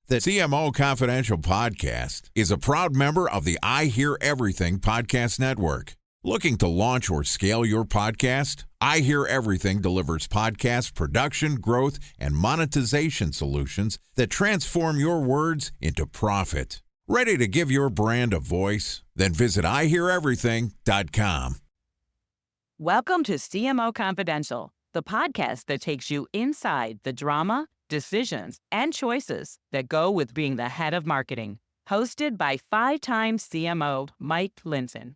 The CMO Confidential podcast is a proud member of the I Hear Everything podcast network. Looking to launch or scale your podcast? I Hear Everything delivers podcast production, growth, and monetization solutions that transform your words into profit. Ready to give your brand a voice? Then visit iheareverything.com. Welcome to CMO Confidential, the podcast that takes you inside the drama, decisions, and choices that go with being the head of marketing. Hosted by five-time CMO Mike Linton.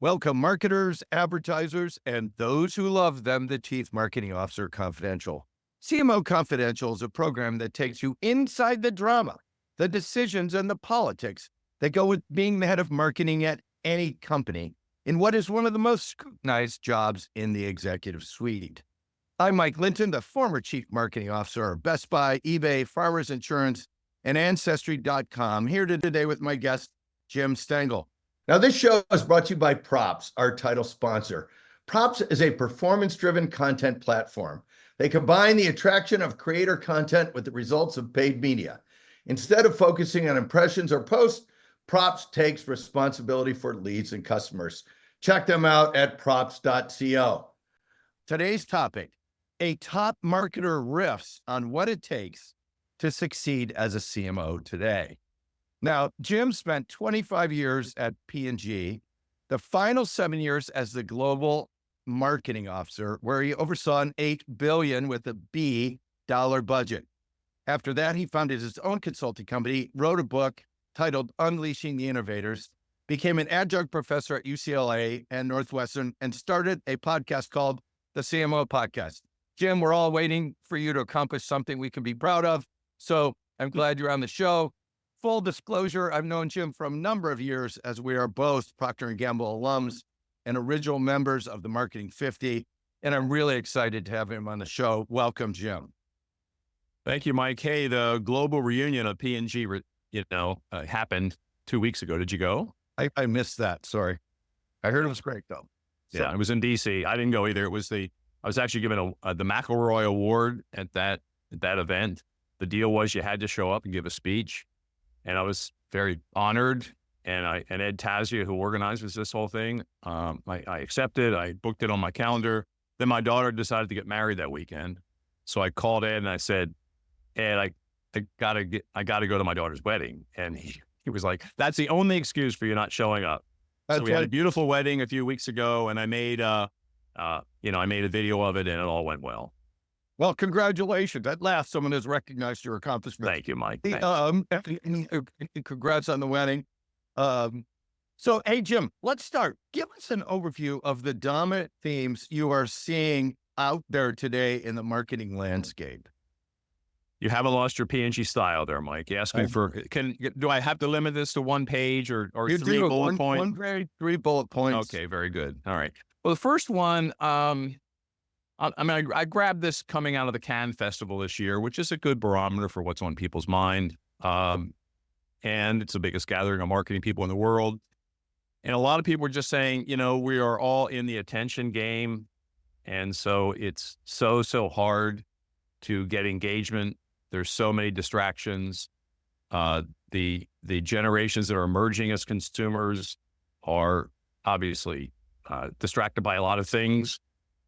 Welcome, marketers, advertisers, and those who love them, the Chief Marketing Officer Confidential. CMO Confidential is a program that takes you inside the drama, the decisions, and the politics that go with being the head of marketing at any company in what is one of the most scrutinized jobs in the executive suite. I'm Mike Linton, the former Chief Marketing Officer of Best Buy, eBay, Farmers Insurance, and Ancestry.com, here today with my guest, Jim Stengel. Now, this show is brought to you by Props, our title sponsor. Props is a performance-driven content platform. They combine the attraction of creator content with the results of paid media. Instead of focusing on impressions or posts, Props takes responsibility for leads and customers. Check them out at props.co. Today's topic, a top marketer riffs on what it takes to succeed as a CMO today. Now, Jim spent 25 years at P&G, the final 7 years as the global marketing officer, where he oversaw an $8 billion with a B dollar budget. After that, he founded his own consulting company, wrote a book titled Unleashing the Innovators, became an adjunct professor at UCLA and Northwestern, and started a podcast called the CMO Podcast. Jim, we're all waiting for you to accomplish something we can be proud of. So I'm glad you're on the show. Full disclosure, I've known Jim for a number of years as we are both Procter & Gamble alums and original members of the Marketing 50. And I'm really excited to have him on the show. Welcome, Jim. Thank you, Mike. Hey, the global reunion of P&G, happened 2 weeks ago. Did you go? I missed that. Sorry. I heard it was great though. So. Yeah, it was in DC. I didn't go either. I was actually given the McElroy Award at that event. The deal was you had to show up and give a speech, and I was very honored. And Ed Tazia, who organizes this whole thing, I accepted. I booked it on my calendar. Then my daughter decided to get married that weekend, so I called Ed and I said, Ed, I gotta go to my daughter's wedding, and he was like, "That's the only excuse for you not showing up." So we had a beautiful wedding a few weeks ago, and I made I made a video of it, and it all went well. Well, congratulations. At last, someone has recognized your accomplishment. Thank you, Mike. Congrats on the wedding. So, hey, Jim, let's start. Give us an overview of the dominant themes you are seeing out there today in the marketing landscape. You haven't lost your P&G style there, Mike. You asked me do I have to limit this to one page or three bullet points? Three bullet points. Okay, very good. All right. Well, the first one, I grabbed this coming out of the Cannes Festival this year, which is a good barometer for what's on people's mind. And it's the biggest gathering of marketing people in the world. And a lot of people are just saying, we are all in the attention game. And so it's so hard to get engagement. There's so many distractions. The generations that are emerging as consumers are obviously distracted by a lot of things.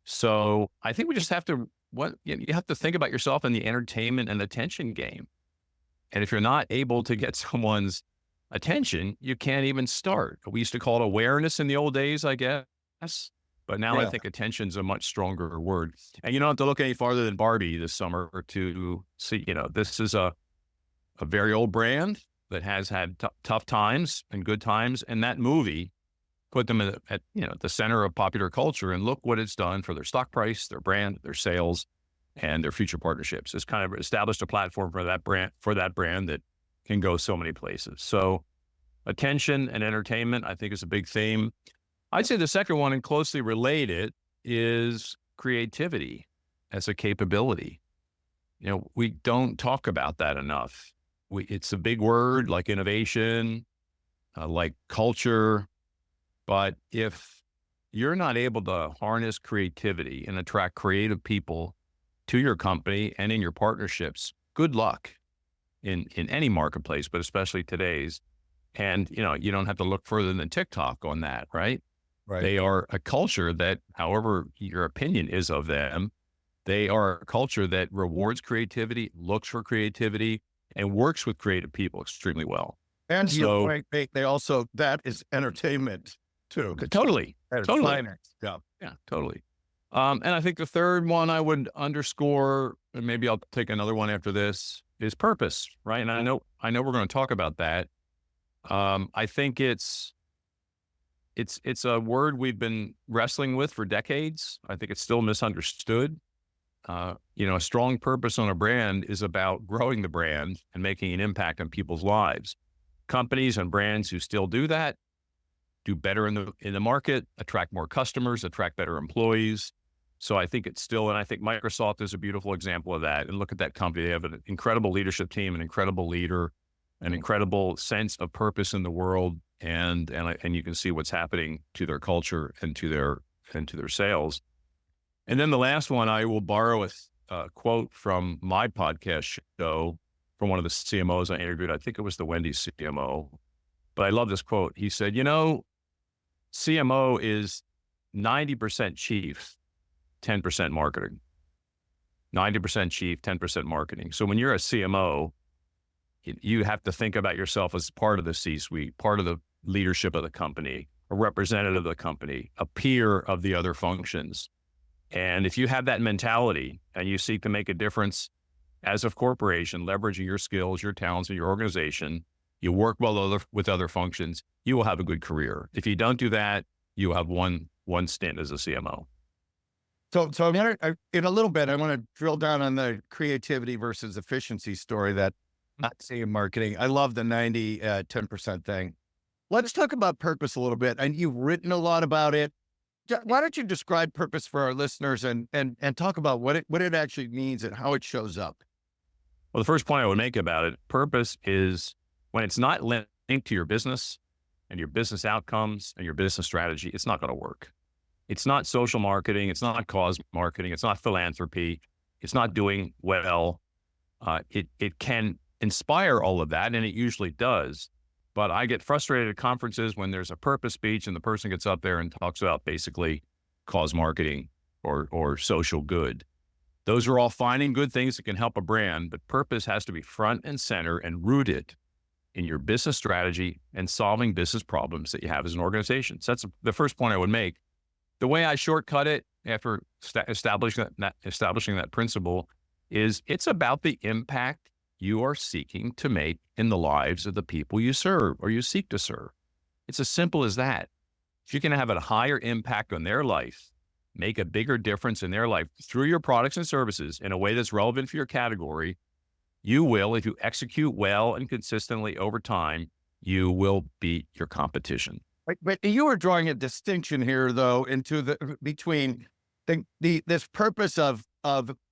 So I think we just have to, you have to think about yourself in the entertainment and attention game. And if you're not able to get someone's attention, you can't even start. We used to call it awareness in the old days, I guess. But now I think attention's a much stronger word. And you don't have to look any farther than Barbie this summer to see, this is a very old brand that has had tough times and good times. And that movie put them at the center of popular culture, and look what it's done for their stock price, their brand, their sales, and their future partnerships. It's kind of established a platform for that brand that can go so many places. So attention and entertainment, I think, is a big theme. I'd say the second one, and closely related, is creativity as a capability. We don't talk about that enough. It's a big word like innovation, like culture, but if you're not able to harness creativity and attract creative people to your company and in your partnerships, good luck. in any marketplace, but especially today's. And, you don't have to look further than TikTok on that, right? Right. They are a culture that, however your opinion is of them, they are a culture that rewards creativity, looks for creativity, and works with creative people extremely well. And to your point, they also, that is entertainment too. Totally. Yeah. Yeah, totally. And I think the third one I would underscore, and maybe I'll take another one after this, is purpose, right? And I know we're going to talk about that. I think it's a word we've been wrestling with for decades. I think it's still misunderstood. A strong purpose on a brand is about growing the brand and making an impact on people's lives. Companies and brands who still do that do better in the market, attract more customers, attract better employees. So I think it's still, and I think Microsoft is a beautiful example of that. And look at that company; they have an incredible leadership team, an incredible leader, an incredible sense of purpose in the world, and you can see what's happening to their culture and to their sales. And then the last one, I will borrow a quote from my podcast show from one of the CMOs I interviewed. I think it was the Wendy's CMO, but I love this quote. He said, CMO is 90% chief, 10% marketing. 90% chief, 10% marketing. So when you're a CMO, you have to think about yourself as part of the C-suite, part of the leadership of the company, a representative of the company, a peer of the other functions. And if you have that mentality and you seek to make a difference as a corporation, leveraging your skills, your talents, and your organization, you work well with other functions, you will have a good career. If you don't do that, you will have one stint as a CMO. So in a little bit, I want to drill down on the creativity versus efficiency story that I see in marketing. I love the 90, 10% thing. Let's talk about purpose a little bit. And you've written a lot about it. Why don't you describe purpose for our listeners and talk about what it actually means and how it shows up? Well, the first point I would make about it, purpose is when it's not linked to your business and your business outcomes and your business strategy, it's not going to work. It's not social marketing. It's not cause marketing. It's not philanthropy. It's not doing well. It can inspire all of that, and it usually does. But I get frustrated at conferences when there's a purpose speech and the person gets up there and talks about basically cause marketing or social good. Those are all fine and good things that can help a brand, but purpose has to be front and center and rooted in your business strategy and solving business problems that you have as an organization. So that's the first point I would make. The way I shortcut it after establishing that principle is it's about the impact you are seeking to make in the lives of the people you serve or you seek to serve. It's as simple as that. If you can have a higher impact on their life, make a bigger difference in their life through your products and services in a way that's relevant for your category, you will, if you execute well and consistently over time, you will beat your competition. Right, but you were drawing a distinction here, though, between this purpose of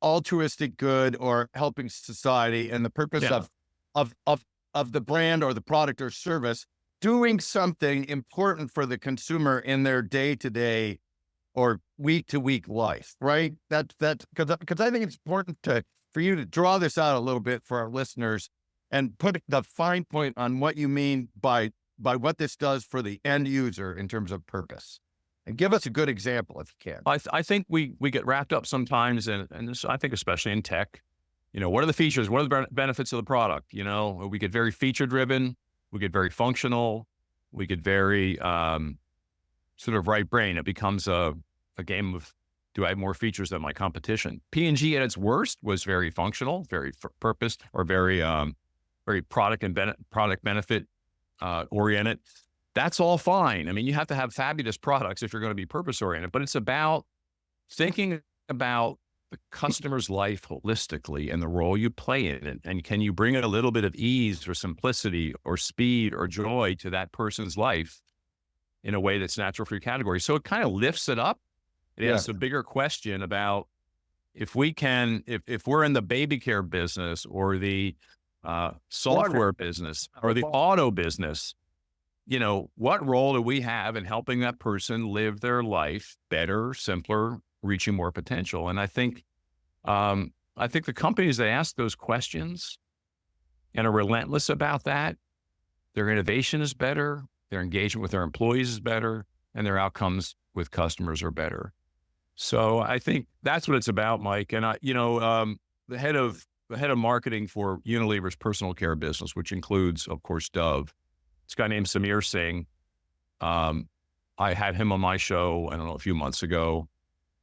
altruistic good or helping society and the purpose of the brand or the product or service doing something important for the consumer in their day-to-day or week-to-week life, right? That's because I think it's important for you to draw this out a little bit for our listeners and put the fine point on what you mean by what this does for the end user in terms of purpose. And give us a good example if you can. I think we get wrapped up sometimes, and this, I think especially in tech, what are the features? What are the benefits of the product? We get very feature driven, we get very functional, we get very sort of right brain. It becomes a game of, do I have more features than my competition? P&G at its worst was very functional, very purposed, or very product benefit oriented. That's all fine. I mean, you have to have fabulous products if you're going to be purpose oriented, but it's about thinking about the customer's life holistically and the role you play in it. And can you bring a little bit of ease or simplicity or speed or joy to that person's life in a way that's natural for your category? So it kind of lifts it up. It asks a bigger question about if we're in the baby care business or the software business or the auto business, what role do we have in helping that person live their life better, simpler, reaching more potential? And I think the companies that ask those questions and are relentless about that, their innovation is better, their engagement with their employees is better, and their outcomes with customers are better. So I think that's what it's about, Mike. And the head of marketing for Unilever's personal care business, which includes, of course, Dove. It's a guy named Samir Singh. I had him on my show, I don't know, a few months ago.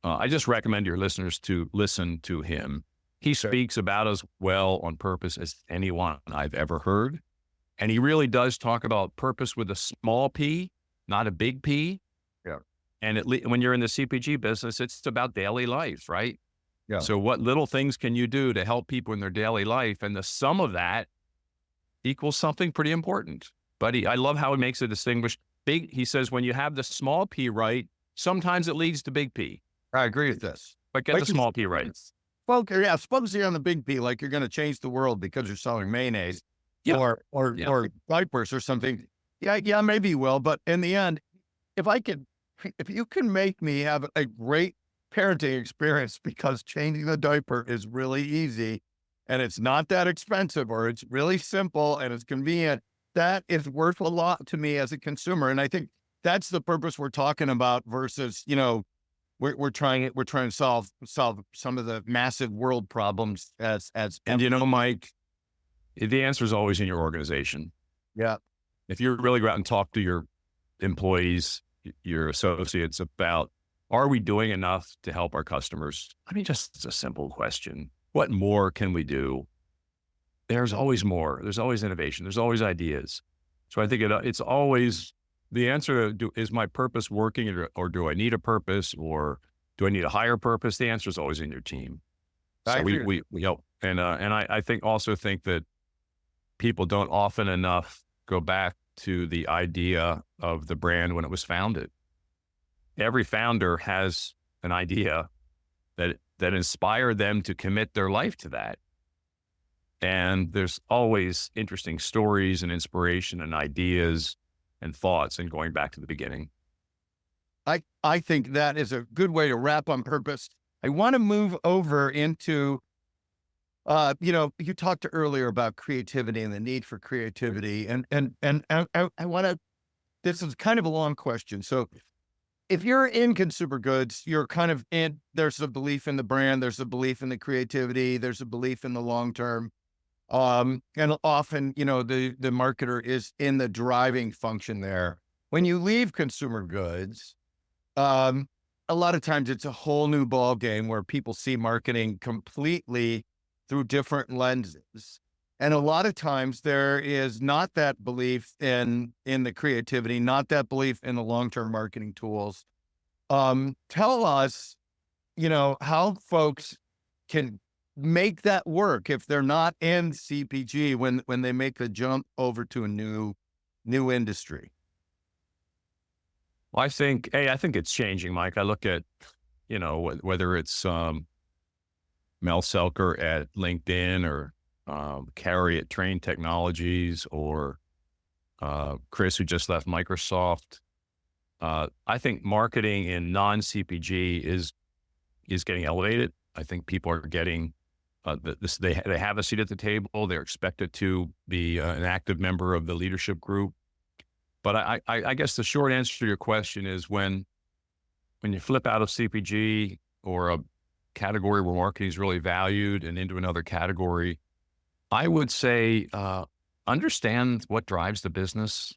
I just recommend your listeners to listen to him. He speaks about as well on purpose as anyone I've ever heard. And he really does talk about purpose with a small p, not a big P. Yeah. And when you're in the CPG business, it's about daily life, right? Yeah. So what little things can you do to help people in their daily life? And the sum of that equals something pretty important. But I love how he makes a distinguished big. He says, when you have the small P right, sometimes it leads to big P. I agree with this. But get the small P right. Well, yeah, suppose you're on the big P, like you're going to change the world because you're selling mayonnaise or diapers or something. Yeah, maybe you will. But in the end, if you can make me have a great parenting experience because changing the diaper is really easy and it's not that expensive, or it's really simple and it's convenient, that is worth a lot to me as a consumer. And I think that's the purpose we're talking about versus, we're trying to solve some of the massive world problems and Mike, the answer is always in your organization. Yeah. If you really go out and talk to your employees, your associates about, are we doing enough to help our customers? I mean, just a simple question. What more can we do? There's always more. There's always innovation. There's always ideas. So I think it's always the answer to, is my purpose working, or do I need a purpose, or do I need a higher purpose? The answer is always in your team. So we help. And I think that people don't often enough go back to the idea of the brand when it was founded. Every founder has an idea that inspired them to commit their life to that. And there's always interesting stories and inspiration and ideas and thoughts, and going back to the beginning. I think that is a good way to wrap on purpose. I want to move over into, you talked earlier about creativity and the need for creativity. And I want to, this is kind of a long question. So if you're in consumer goods, you're kind of there's a belief in the brand, there's a belief in the creativity, there's a belief in the long term. And often, the marketer is in the driving function there. When you leave consumer goods, a lot of times it's a whole new ball game where people see marketing completely through different lenses. And a lot of times there is not that belief in the creativity, not that belief in the long-term marketing tools. Tell us, how folks can make that work if they're not in CPG when they make the jump over to a new industry. Well, I think it's changing, Mike. I look at, whether it's Mel Selker at LinkedIn, or Carrie at Train Technologies, or Chris, who just left Microsoft. I think marketing in non-CPG is getting elevated. I think people are getting they have a seat at the table. They're expected to be an active member of the leadership group. But I guess the short answer to your question is when you flip out of CPG or a category where marketing is really valued and into another category, I would say understand what drives the business,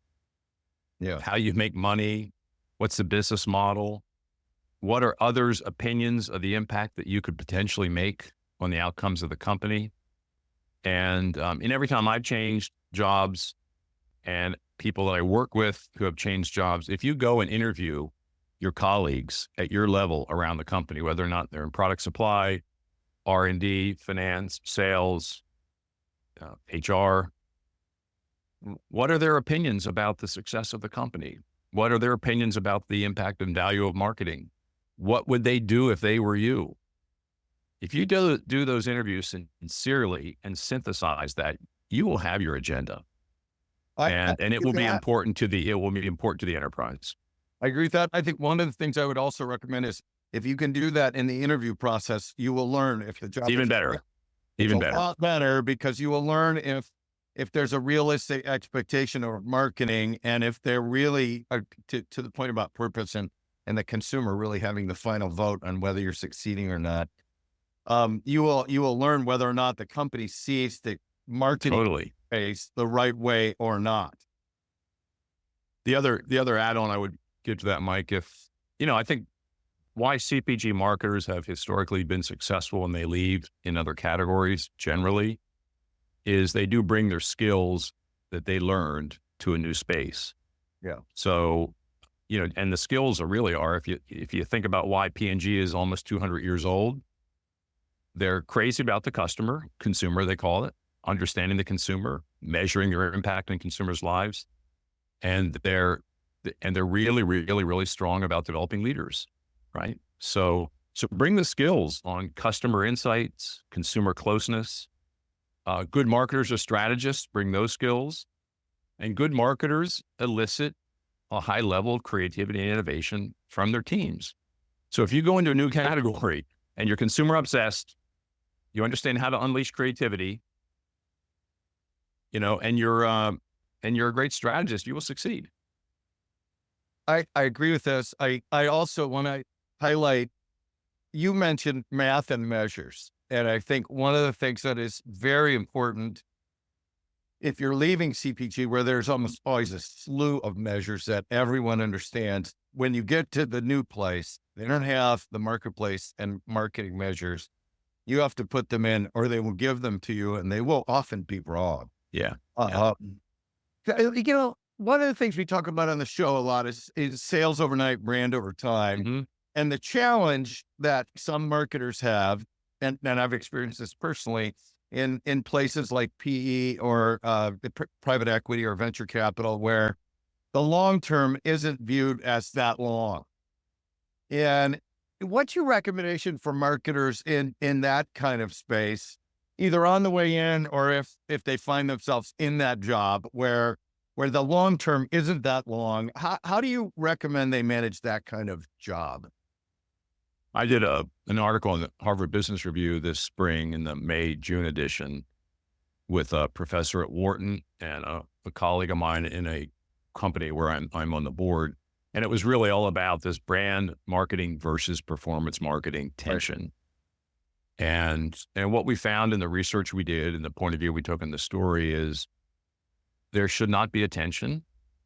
how you make money, what's the business model, what are others' opinions of the impact that you could potentially make on the outcomes of the company. And every time I've changed jobs, and people that I work with who have changed jobs, if you go and interview your colleagues at your level around the company, whether or not they're in product supply, R&D, finance, sales, HR, what are their opinions about the success of the company? What are their opinions about the impact and value of marketing? What would they do if they were you? If you do those interviews sincerely and synthesize that, you will have your agenda. And it will be important to the enterprise. I agree with that. I think one of the things I would also recommend is if you can do that in the interview process, you will learn if the job even better. Even better. A lot better, because you will learn if if there's a realistic expectation of marketing, and if they're really to the point about purpose and the consumer really having the final vote on whether you're succeeding or not, you will learn whether or not the company sees the marketing space the right way or not. The other add-on I would give to that, Mike, I think why CPG marketers have historically been successful when they leave in other categories generally is they do bring their skills that they learned to a new space. Yeah. So, and the skills if you think about why P&G is almost 200 years old, they're crazy about the consumer, they call it, understanding the consumer, measuring their impact in consumers' lives. And they're really, really, really strong about developing leaders, right? So bring the skills on customer insights, consumer closeness. Good marketers or strategists bring those skills, and good marketers elicit a high level of creativity and innovation from their teams. So if you go into a new category and you're consumer obsessed, you understand how to unleash creativity, and you're a great strategist, you will succeed. I agree with this. I also want to highlight, you mentioned math and measures. And I think one of the things that is very important, if you're leaving CPG, where there's almost always a slew of measures that everyone understands, when you get to the new place, they don't have the marketplace and marketing measures. You have to put them in, or they will give them to you, and they will often be wrong. Yeah. One of the things we talk about on the show a lot is sales overnight, brand over time. Mm-hmm. And the challenge that some marketers have, and I've experienced this personally in places like PE or private equity or venture capital, where the long term isn't viewed as that long. And what's your recommendation for marketers in that kind of space, either on the way in or if they find themselves in that job where the long term isn't that long? How do you recommend they manage that kind of job? I did an article in the Harvard Business Review this spring in the May-June edition with a professor at Wharton and a colleague of mine in a company where I'm on the board. And it was really all about this brand marketing versus performance marketing tension. Right. And what we found in the research we did and the point of view we took in the story is there should not be a tension.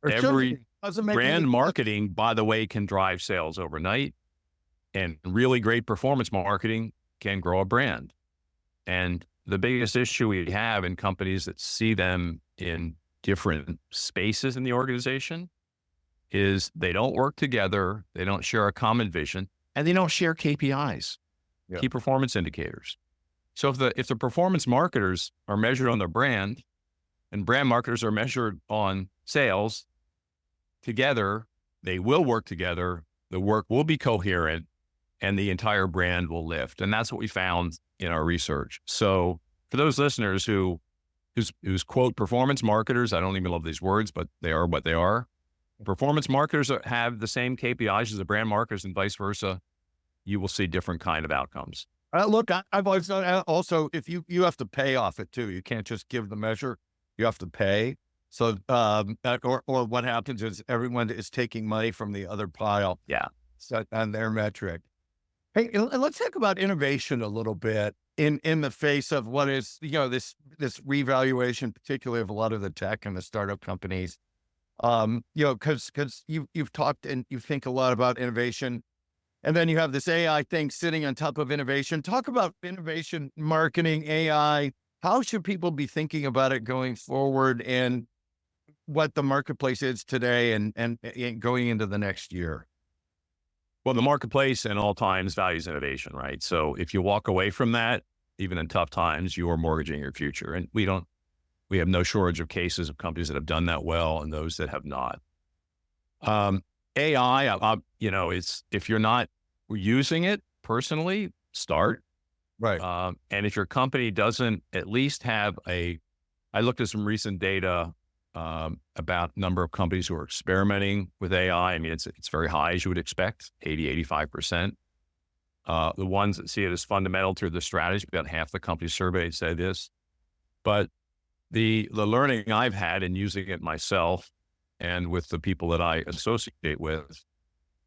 Every brand marketing, by the way, can drive sales overnight. And really great performance marketing can grow a brand. And the biggest issue we have in companies that see them in different spaces in the organization is they don't work together, they don't share a common vision, and they don't share KPIs, key performance indicators. So if the performance marketers are measured on their brand and brand marketers are measured on sales, together, they will work together, the work will be coherent, and the entire brand will lift. And that's what we found in our research. So for those listeners who's quote performance marketers, I don't even love these words, but they are what they are. Performance marketers have the same KPIs as the brand marketers and vice versa. You will see different kind of outcomes. Look, I've always done also, if you have to pay off it too, you can't just give the measure, you have to pay. So, or what happens is everyone is taking money from the other pile. Yeah. So on their metric. Hey, let's talk about innovation a little bit in the face of what is, this revaluation, particularly of a lot of the tech and the startup companies. Because you've talked and you think a lot about innovation, and then you have this AI thing sitting on top of innovation. Talk about innovation, marketing, AI. How should people be thinking about it going forward, and what the marketplace is today and going into the next year? Well, the marketplace in all times values innovation, right? So if you walk away from that, even in tough times, you are mortgaging your future. And we have no shortage of cases of companies that have done that well and those that have not. AI, if you're not using it personally, start. Right. And if your company doesn't at least have I looked at some recent data about number of companies who are experimenting with AI. I mean, it's very high, as you would expect, 85%. The ones that see it as fundamental to the strategy, about half the companies surveyed say this. But the learning I've had in using it myself and with the people that I associate with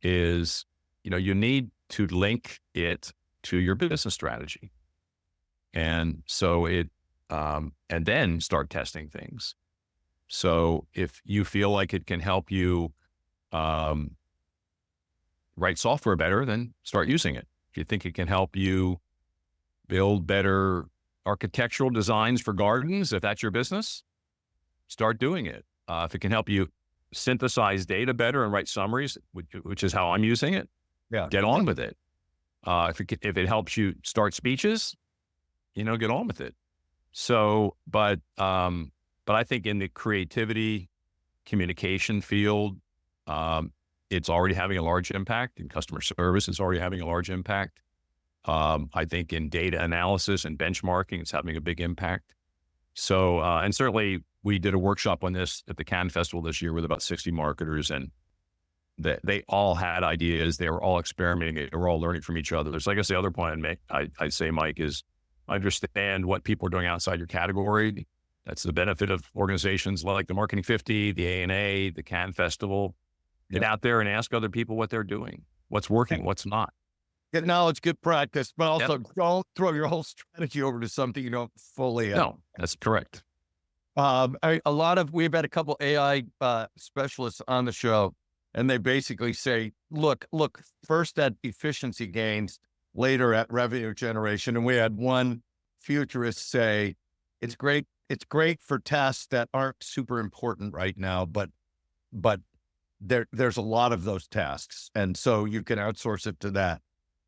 is, you need to link it to your business strategy. And so and then start testing things. So if you feel like it can help you write software better, then start using it. If you think it can help you build better architectural designs for gardens, if that's your business, start doing it. If it can help you synthesize data better and write summaries, which is how I'm using it, get on with it. If it helps you start speeches, get on with it. So, but I think in the creativity communication field, it's already having a large impact. In customer service, it's already having a large impact. I think in data analysis and benchmarking, it's having a big impact. So, and certainly we did a workshop on this at the Cannes Festival this year with about 60 marketers, and they all had ideas. They were all experimenting. They were all learning from each other. So I guess the other point I'd say, Mike, is understand what people are doing outside your category. That's the benefit of organizations like the Marketing 50, the ANA, the Cannes Festival. Get out there and ask other people what they're doing, what's working, what's not. Get knowledge, good practice, but also don't throw your whole strategy over to something you don't fully. No, that's correct. We've had a couple AI specialists on the show, and they basically say, look, first at efficiency gains, later at revenue generation. And we had one futurist say, it's great for tasks that aren't super important right now, but there's a lot of those tasks. And so you can outsource it to that.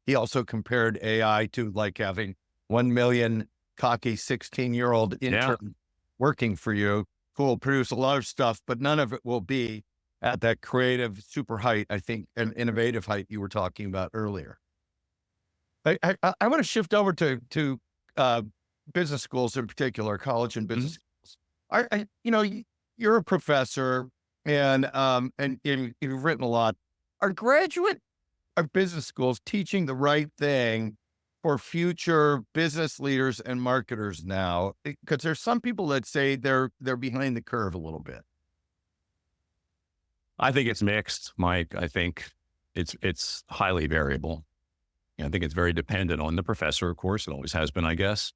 He also compared AI to like having 1 million cocky 16-year-old intern working for you who will produce a lot of stuff, but none of it will be at that creative super height, I think, and innovative height you were talking about earlier. I want to shift over to business schools in particular, college and business schools. You're a professor and you've written a lot. Are business schools teaching the right thing for future business leaders and marketers now? Because there's some people that say they're behind the curve a little bit. I think it's mixed, Mike. I think it's highly variable. I think it's very dependent on the professor, of course. It always has been, I guess.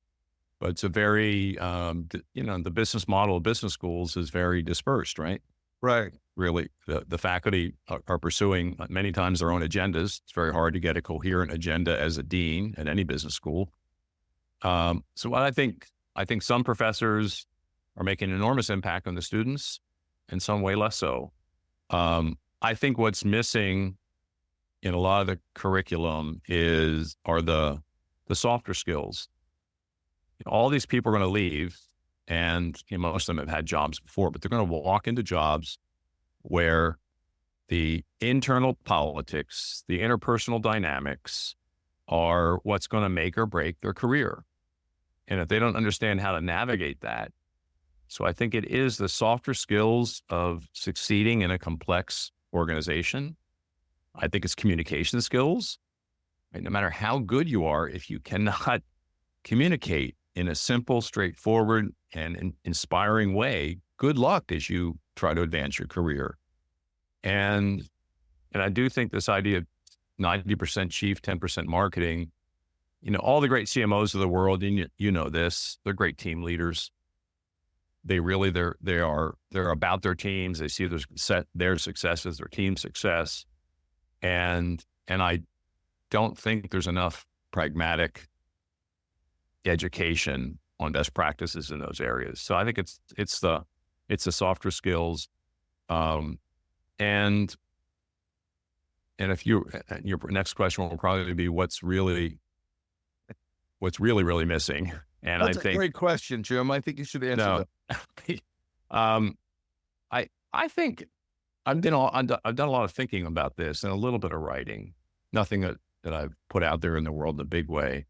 But it's a very, the business model of business schools is very dispersed, right? Right. Really, the faculty are pursuing many times their own agendas. It's very hard to get a coherent agenda as a dean at any business school. So I think some professors are making an enormous impact on the students, in some way less so. I think what's missing in a lot of the curriculum are the softer skills. All these people are going to leave, and most of them have had jobs before, but they're going to walk into jobs where the internal politics, the interpersonal dynamics are what's going to make or break their career. And if they don't understand how to navigate that, so I think it is the softer skills of succeeding in a complex organization. I think it's communication skills. Right? No matter how good you are, if you cannot communicate in a simple, straightforward, and inspiring way, good luck as you try to advance your career. And I do think this idea of 90% chief, 10% marketing, all the great CMOs of the world, and you know this, they're great team leaders. They're about their teams. They see their success as their team's success. And I don't think there's enough pragmatic education on best practices in those areas. So I think it's the softer skills. And if your next question will probably be what's really missing. And that's I think a great question, Jim. I think you should answer that. I think I've done a lot of thinking about this and a little bit of writing. Nothing that I've put out there in the world in a big way.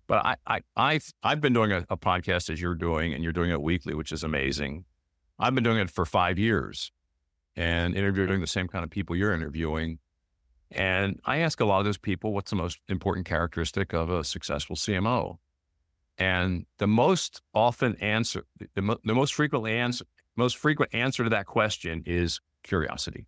But I've been doing a podcast as you're doing, and you're doing it weekly, which is amazing. I've been doing it for 5 years and interviewing the same kind of people you're interviewing. And I ask a lot of those people, what's the most important characteristic of a successful CMO? And the most often answer, the most frequent answer to that question is curiosity.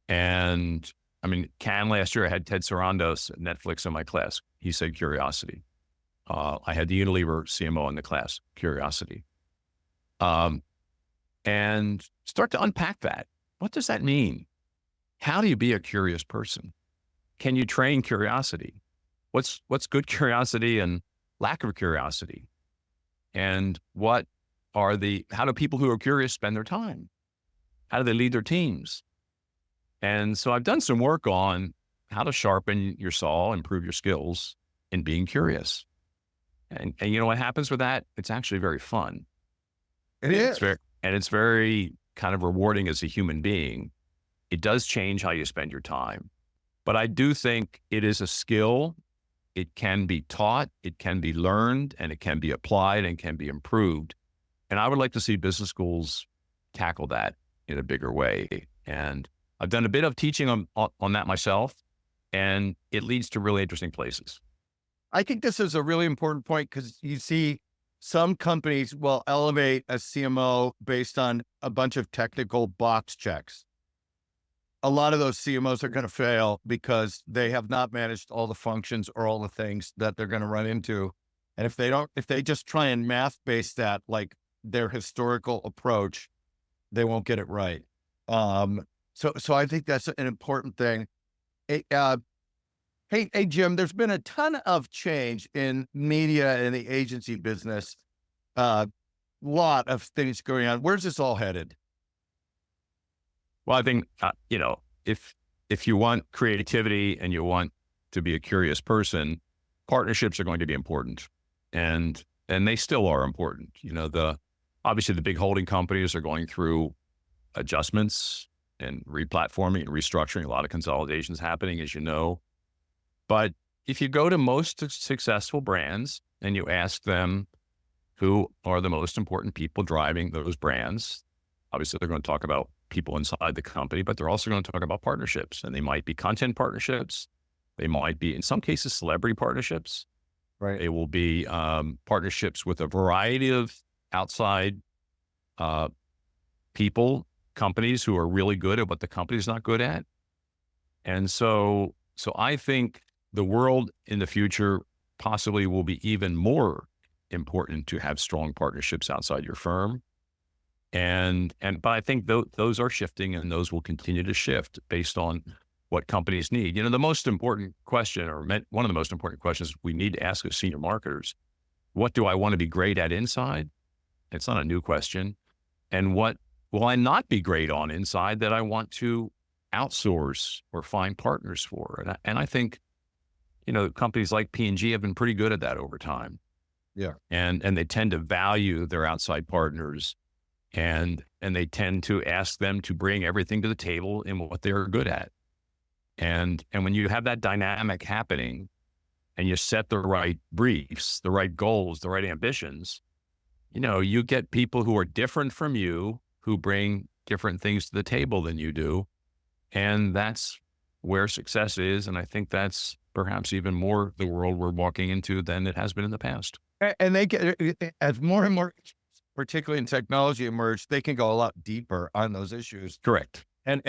And I mean, Cannes last year, I had Ted Sarandos at Netflix in my class. He said curiosity. I had the Unilever CMO in the class, curiosity. And start to unpack that. What does that mean? How do you be a curious person? Can you train curiosity? What's good curiosity and lack of curiosity? And how do people who are curious spend their time? How do they lead their teams? And so I've done some work on how to sharpen your saw, improve your skills in being curious. And you know what happens with that? It's actually very fun. It's very kind of rewarding as a human being. It does change how you spend your time. But I do think it is a skill. It can be taught, it can be learned, and it can be applied and can be improved. And I would like to see business schools tackle that in a bigger way. And I've done a bit of teaching on that myself, and it leads to really interesting places. I think this is a really important point because you see some companies will elevate a CMO based on a bunch of technical box checks. A lot of those CMOs are going to fail because they have not managed all the functions or all the things that they're going to run into. And if they just try and math base that like their historical approach, they won't get it right. So I think that's an important thing. Hey, Jim, there's been a ton of change in media and the agency business. Lot of things going on. Where's this all headed? Well, I think, if you want creativity and you want to be a curious person, partnerships are going to be important. And they still are important. Obviously the big holding companies are going through adjustments and replatforming and restructuring, a lot of consolidations happening, as you know. But if you go to most successful brands and you ask them who are the most important people driving those brands, obviously they're going to talk about people inside the company, but they're also going to talk about partnerships. And they might be content partnerships. They might be, in some cases, celebrity partnerships. Right. It will be partnerships with a variety of outside people, companies who are really good at what the company's not good at. And so I think the world in the future possibly will be even more important to have strong partnerships outside your firm. But I think those are shifting, and those will continue to shift based on what companies need. The most important question, or one of the most important questions we need to ask as senior marketers: what do I want to be great at inside? It's not a new question. And what will I not be great on inside that I want to outsource or find partners for? And I think, companies like P&G have been pretty good at that over time. Yeah. And they tend to value their outside partners, and they tend to ask them to bring everything to the table in what they're good at. And when you have that dynamic happening and you set the right briefs, the right goals, the right ambitions, you get people who are different from you, who bring different things to the table than you do. And that's where success is. And I think that's perhaps even more the world we're walking into than it has been in the past. And they get, as more and more, particularly in technology, emerge, they can go a lot deeper on those issues. Correct. And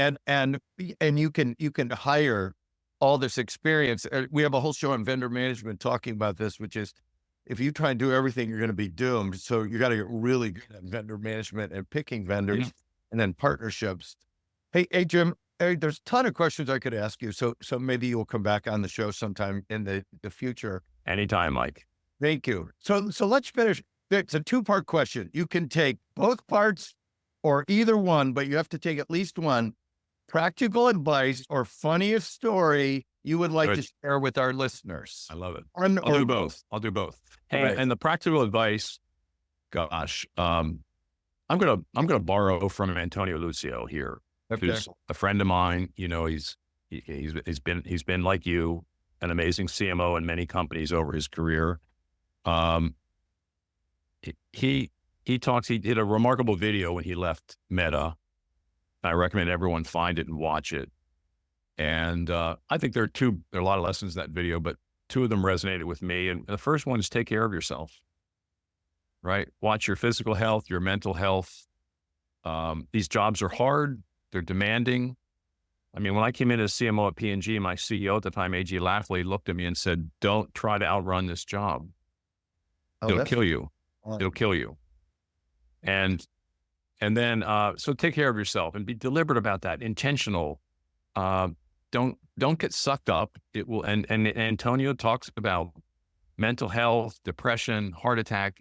you can hire all this experience. We have a whole show on vendor management talking about this, which is if you try and do everything, you're going to be doomed. So you got to get really good at vendor management and picking vendors, and then partnerships. Hey, Jim, there's a ton of questions I could ask you. So maybe you'll come back on the show sometime in the future. Anytime, Mike. Thank you. So let's finish. It's a two-part question. You can take both parts or either one, but you have to take at least one. Practical advice or funniest story you would like to share with our listeners. I love it. I'll do both. Hey, right. And the practical advice, gosh, I'm gonna borrow from Antonio Lucio here, who's a friend of mine. He's been like you, an amazing CMO in many companies over his career. He did a remarkable video when he left Meta. I recommend everyone find it and watch it. And I think there are a lot of lessons in that video, but two of them resonated with me. And the first one is take care of yourself, right? Watch your physical health, your mental health. These jobs are hard. They're demanding. I mean, when I came in as CMO at P&G, my CEO at the time, A.G. Lafley, looked at me and said, don't try to outrun this job. It'll kill you. It'll kill you. And then, so take care of yourself and be deliberate about that, intentional. Don't get sucked up. It will, and Antonio talks about mental health, depression, heart attack.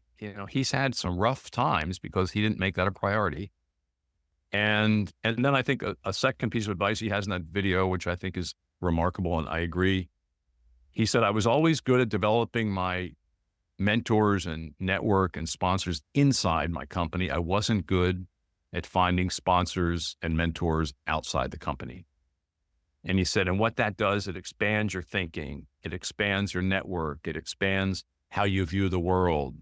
He's had some rough times because he didn't make that a priority. And then I think a second piece of advice he has in that video, which I think is remarkable, and I agree. He said, I was always good at developing my mentors and network and sponsors inside my company. I wasn't good at finding sponsors and mentors outside the company. And he said, and what that does, it expands your thinking. It expands your network. It expands how you view the world.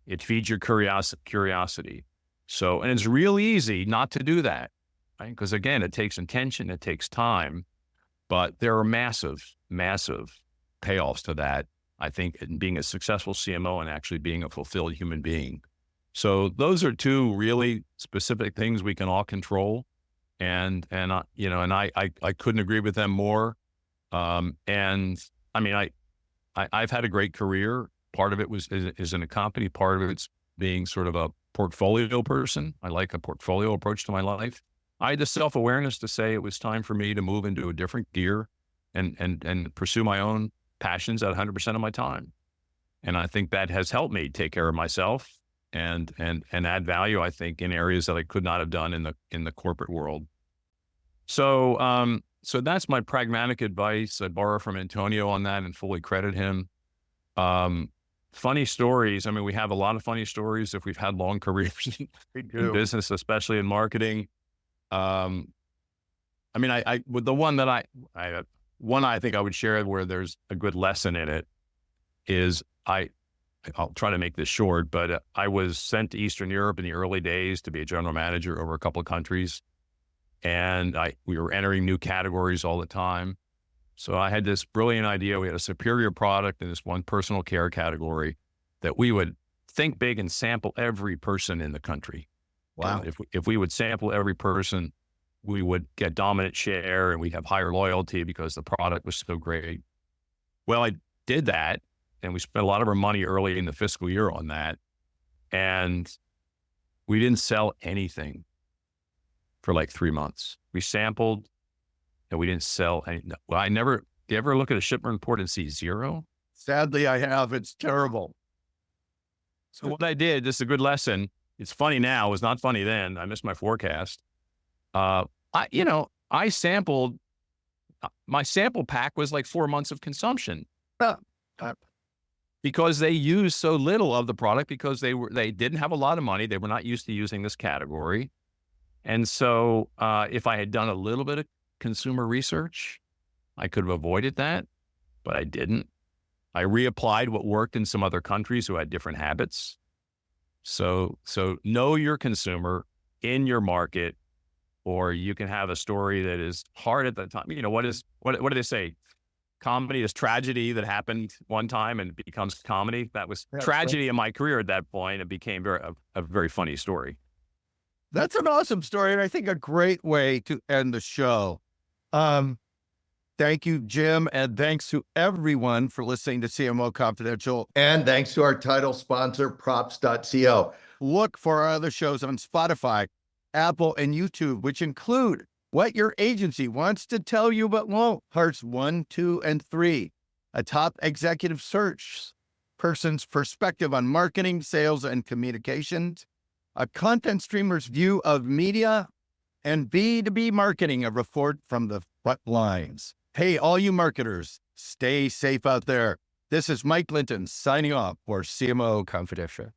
It feeds your curiosity. So, and it's really easy not to do that, right? Because again, it takes intention, it takes time, but there are massive, massive payoffs to that, I think, in being a successful CMO and actually being a fulfilled human being. So those are two really specific things we can all control. And I couldn't agree with them more. And I mean, I've had a great career. Part of it is in a company. Part of it's being sort of a portfolio person. I like a portfolio approach to my life. I had the self-awareness to say it was time for me to move into a different gear and pursue my own passions at 100% of my time. And I think that has helped me take care of myself and add value, I think, in areas that I could not have done in the corporate world. So so that's my pragmatic advice. I borrow from Antonio on that and fully credit him. Funny stories. I mean, we have a lot of funny stories if we've had long careers in business, especially in marketing. I mean, with the one that I think I would share where there's a good lesson in it is I'll try to make this short, but I was sent to Eastern Europe in the early days to be a general manager over a couple of countries. And we were entering new categories all the time. So I had this brilliant idea. We had a superior product in this one personal care category that we would think big and sample every person in the country. Wow. And if we would sample every person, we would get dominant share and we'd have higher loyalty because the product was so great. Well, I did that and we spent a lot of our money early in the fiscal year on that. And we didn't sell anything for like 3 months. We sampled and we didn't sell any. Well, do you ever look at a shipment report and see zero? Sadly, I have. It's terrible. So what I did, this is a good lesson. It's funny now. It was not funny then. I missed my forecast. I sampled, my sample pack was like 4 months of consumption because they used so little of the product because they didn't have a lot of money. They were not used to using this category. And so if I had done a little bit of consumer research, I could have avoided that, but I didn't. I reapplied what worked in some other countries who had different habits. So know your consumer in your market, or you can have a story that is hard at the time. What do they say? Comedy is tragedy that happened one time and it becomes comedy. That was tragedy in my career at that point. It became a very funny story. That's an awesome story, and I think a great way to end the show. Thank you, Jim, and thanks to everyone for listening to CMO Confidential. And thanks to our title sponsor, props.co. Look for our other shows on Spotify, Apple, and YouTube, which include What Your Agency Wants to Tell You But Won't, parts 1, 2, and 3, a top executive search person's perspective on marketing, sales, and communications, a content streamer's view of media, and B2B marketing, a report from the front lines. Hey, all you marketers, stay safe out there. This is Mike Linton signing off for CMO Confidential.